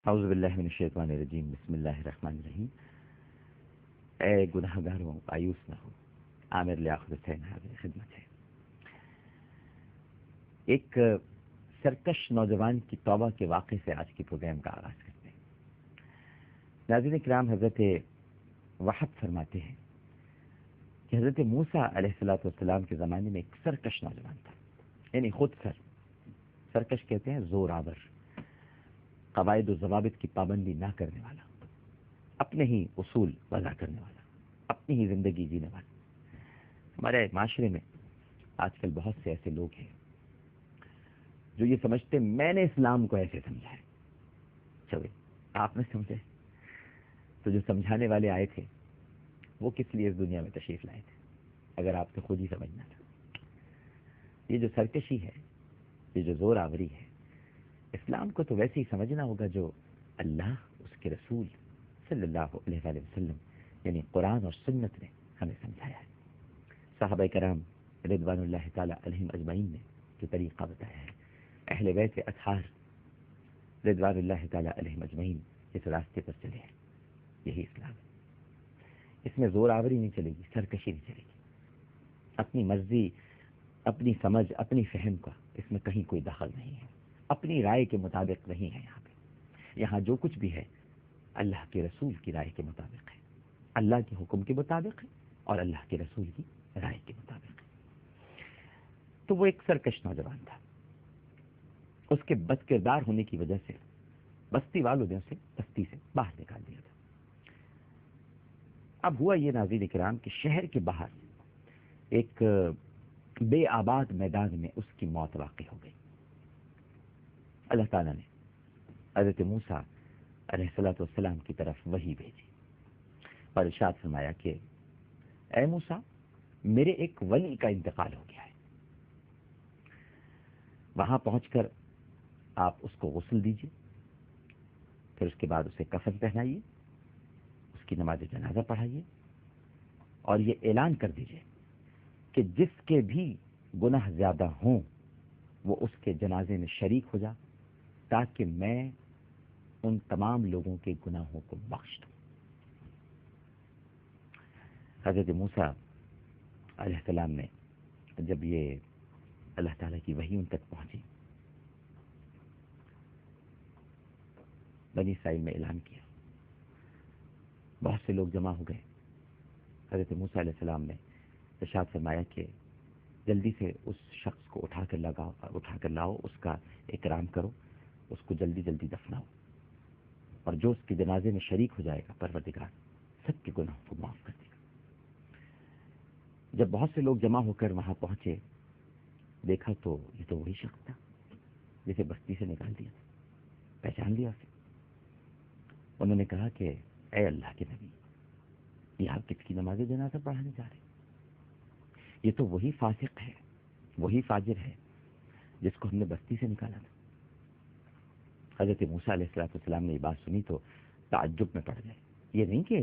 اعوذ باللہ من الشیطان الرجیم، بسم اللہ الرحمن الرحیم۔ اے گناہگاروں مایوس نہ ہو، عامر لیاقت حسین حاضر خدمت ہے۔ ایک سرکش نوجوان کی توبہ کے واقعے سے آج کی پروگرام کا آغاز کرتے ہیں۔ ناظرین کرام، حضرت وہب فرماتے ہیں کہ حضرت موسیٰ علیہ السلام کے زمانے میں ایک سرکش نوجوان تھا، یعنی خود سرکش کہتے ہیں زور آور، قواعد و ضوابط کی پابندی نہ کرنے والا، اپنے ہی اصول وضع کرنے والا، اپنی ہی زندگی جینے والا۔ ہمارے معاشرے میں آج کل بہت سے ایسے لوگ ہیں جو یہ سمجھتے میں نے اسلام کو ایسے سمجھا ہے۔ چلے آپ نے سمجھے تو جو سمجھانے والے آئے تھے وہ کس لیے اس دنیا میں تشریف لائے تھے، اگر آپ کو خود ہی سمجھنا تھا۔ یہ جو سرکشی ہے، یہ جو زور آوری ہے، اسلام کو تو ویسے ہی سمجھنا ہوگا جو اللہ، اس کے رسول صلی اللہ علیہ وآلہ وسلم یعنی قرآن اور سنت نے ہمیں سمجھایا ہے۔ صحابہ کرام رضوان اللہ تعالی علیہم اجمعین نے جو طریقہ بتایا ہے، اہل بیت اطہار رضوان اللہ تعالی علیہم اجمعین اس راستے پر چلے ہیں، یہی اسلام ہے۔ اس میں زور آوری نہیں چلے گی، سرکشی نہیں چلے گی، اپنی مرضی، اپنی سمجھ، اپنی فہم کا اس میں کہیں کوئی دخل نہیں ہے، اپنی رائے کے مطابق نہیں ہے۔ یہاں جو کچھ بھی ہے اللہ کے رسول کی رائے کے مطابق ہے، اللہ کے حکم کے مطابق ہے اور اللہ کے رسول کی رائے کے مطابق ہے۔ تو وہ ایک سرکش نوجوان تھا، اس کے بد کردار ہونے کی وجہ سے بستی والوں نے اسے بستی سے باہر نکال دیا تھا۔ اب ہوا یہ ناظرین کرام کہ شہر کے باہر ایک بے آباد میدان میں اس کی موت واقع ہو گئی۔ اللہ تعالیٰ نے حضرت موسیٰ علیہ السلام کی طرف وحی بھیجی اور ارشاد فرمایا کہ اے موسیٰ، میرے ایک ولی کا انتقال ہو گیا ہے، وہاں پہنچ کر آپ اس کو غسل دیجیے، پھر اس کے بعد اسے کفن پہنائیے، اس کی نماز جنازہ پڑھائیے اور یہ اعلان کر دیجیے کہ جس کے بھی گناہ زیادہ ہوں وہ اس کے جنازے میں شریک ہو جا، تاکہ میں ان تمام لوگوں کے گناہوں کو بخش دوں۔ حضرت موسیٰ علیہ السلام نے جب یہ اللہ تعالیٰ کی وحی ان تک پہنچی، بنی اسرائیل میں اعلان کیا، بہت سے لوگ جمع ہو گئے۔ حضرت موسیٰ علیہ السلام نے ارشاد فرمایا کہ جلدی سے اس شخص کو اٹھا کر لاؤ، اس کا اکرام کرو، اس کو جلدی جلدی دفناؤ، اور جو اس کے جنازے میں شریک ہو جائے گا پروردگار سب کے گناہوں کو معاف کر دے گا۔ جب بہت سے لوگ جمع ہو کر وہاں پہنچے، دیکھا تو یہ تو وہی شخص تھا جسے بستی سے نکال دیا، پہچان لیا اسے۔ انہوں نے کہا کہ اے اللہ کے نبی، یہ آپ کس کی نماز جنازہ پڑھانے جا رہے ہیں؟ یہ تو وہی فاسق ہے، وہی فاجر ہے جس کو ہم نے بستی سے نکالا تھا۔ حضرت موسیٰ علیہ السلام نے یہ بات سنی تو تعجب میں پڑ گئے۔ یہ نہیں کہ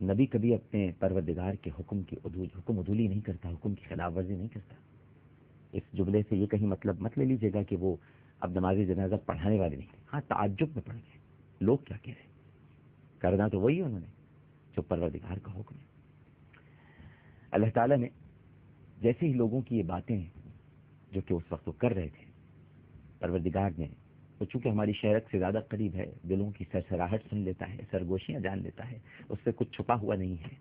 نبی کبھی اپنے پروردگار کے حکم عدولی نہیں کرتا، حکم کی خلاف ورزی نہیں کرتا۔ اس جملے سے یہ کہیں مطلب مت لے لیجیے گا کہ وہ اب نماز جنازہ پڑھانے والے نہیں۔ ہاں، تعجب میں پڑ گئے، لوگ کیا کہہ رہے ہیں، کرنا تو وہی انہوں نے جو پروردگار کا حکم ہے۔ اللہ تعالیٰ نے جیسے ہی لوگوں کی یہ باتیں جو کہ اس وقت وہ کر رہے تھے، پروردگار نے، وہ چونکہ ہماری شہرت سے زیادہ قریب ہے، دلوں کی سرسراہٹ سن لیتا ہے، سرگوشیاں جان لیتا ہے، اس سے کچھ چھپا ہوا نہیں ہے۔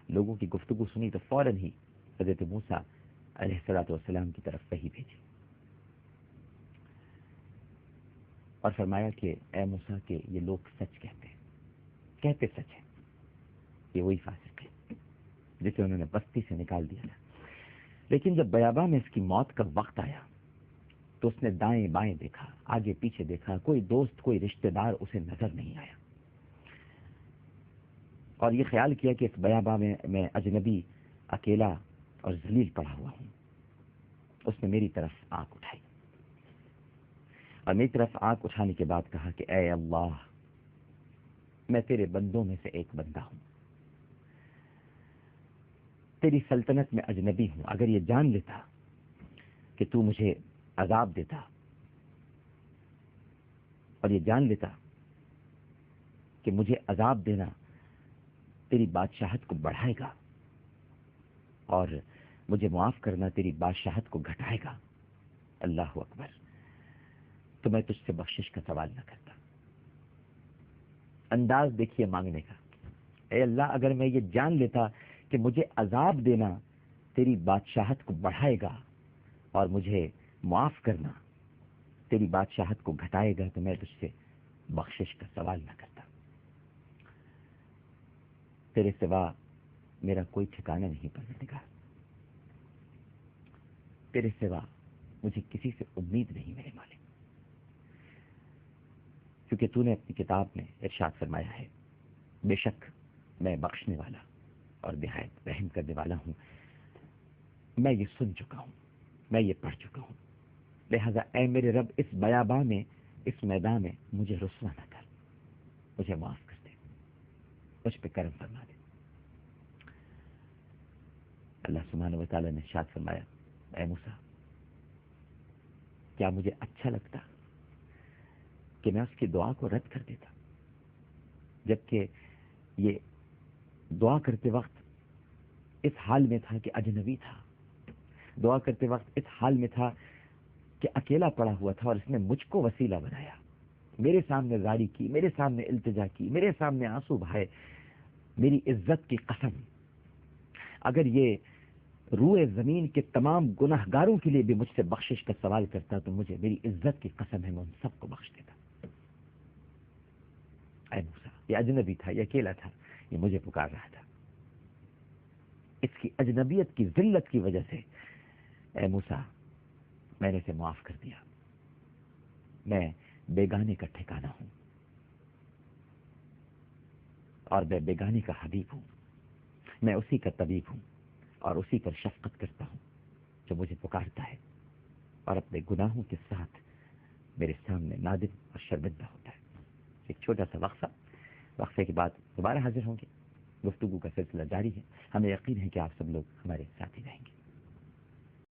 لوگوں کی گفتگو سنی تو فوراً ہی حضرت موسیٰ علیہ السلام کی طرف وحی بھیجی اور فرمایا کہ اے موسیٰ، کہ یہ لوگ سچ کہتے سچ ہیں، یہ وہی فاسق ہے جسے انہوں نے بستی سے نکال دیا تھا۔ لیکن جب بیاباں میں اس کی موت کا وقت آیا تو اس نے دائیں بائیں دیکھا، آگے پیچھے دیکھا، کوئی دوست، کوئی رشتہ دار اسے نظر نہیں آیا، اور یہ خیال کیا کہ اس بیاباں میں اجنبی، اکیلا اور ذلیل پڑا ہوا ہوں۔ اس نے میری طرف آنکھ اٹھائی اور میری طرف آنکھ اٹھانے کے بعد کہا کہ اے اللہ، میں تیرے بندوں میں سے ایک بندہ ہوں، تیری سلطنت میں اجنبی ہوں۔ اگر یہ جان لیتا کہ تو مجھے عذاب دیتا اور یہ جان لیتا کہ مجھے عذاب دینا تیری بادشاہت کو بڑھائے گا اور مجھے معاف کرنا تیری بادشاہت کو گھٹائے گا. اللہ اکبر. تو میں تجھ سے بخشش کا سوال نہ کرتا. انداز دیکھیے مانگنے کا. اے اللہ اگر میں یہ جان لیتا کہ مجھے عذاب دینا تیری بادشاہت کو بڑھائے گا اور مجھے معاف کرنا تیری بادشاہت کو گھٹائے گا تو میں تجھ سے بخشش کا سوال نہ کرتا. تیرے سوا میرا کوئی ٹھکانہ نہیں پروردگار. تیرے سوا مجھے کسی سے امید نہیں میرے مالک. کیونکہ تو نے اپنی کتاب میں ارشاد فرمایا ہے بے شک میں بخشنے والا اور نہایت رحم کرنے والا ہوں. میں یہ سن چکا ہوں, میں یہ پڑھ چکا ہوں. لہذا اے میرے رب اس بیاباں میں, اس میدان میں مجھے رسوا نہ کر, مجھے معاف کر دے, مجھ پہ کرم فرما دے. اللہ سبحانہ و تعالیٰ نے ارشاد فرمایا اے موسیٰ کیا مجھے اچھا لگتا کہ میں اس کی دعا کو رد کر دیتا, جبکہ یہ دعا کرتے وقت اس حال میں تھا کہ اجنبی تھا, دعا کرتے وقت اس حال میں تھا کہ اکیلا پڑا ہوا تھا, اور اس نے مجھ کو وسیلہ بنایا, میرے سامنے زاری کی, میرے سامنے التجا کی, میرے سامنے آنسو بہائے. میری عزت کی قسم اگر یہ روئے زمین کے تمام گناہ گاروں کے لیے بھی مجھ سے بخشش کا سوال کرتا تو مجھے میری عزت کی قسم ہے میں ان سب کو بخش دیتا. اے موسیٰ یہ اجنبی تھا, یہ اکیلا تھا, یہ مجھے پکار رہا تھا. اس کی اجنبیت کی ذلت کی وجہ سے اے موسیٰ میں نے اسے معاف کر دیا. میں بیگانے کا ٹھکانہ ہوں اور میں بیگانے کا حبیب ہوں. میں اسی کا طبیب ہوں اور اسی پر شفقت کرتا ہوں جو مجھے پکارتا ہے اور اپنے گناہوں کے ساتھ میرے سامنے نادم اور شرمندہ ہوتا ہے. ایک چھوٹا سا وقفہ, وقفے کے بعد دوبارہ حاضر ہوں گے. گفتگو کا سلسلہ جاری ہے. ہمیں یقین ہے کہ آپ سب لوگ ہمارے ساتھ ہی رہیں گے.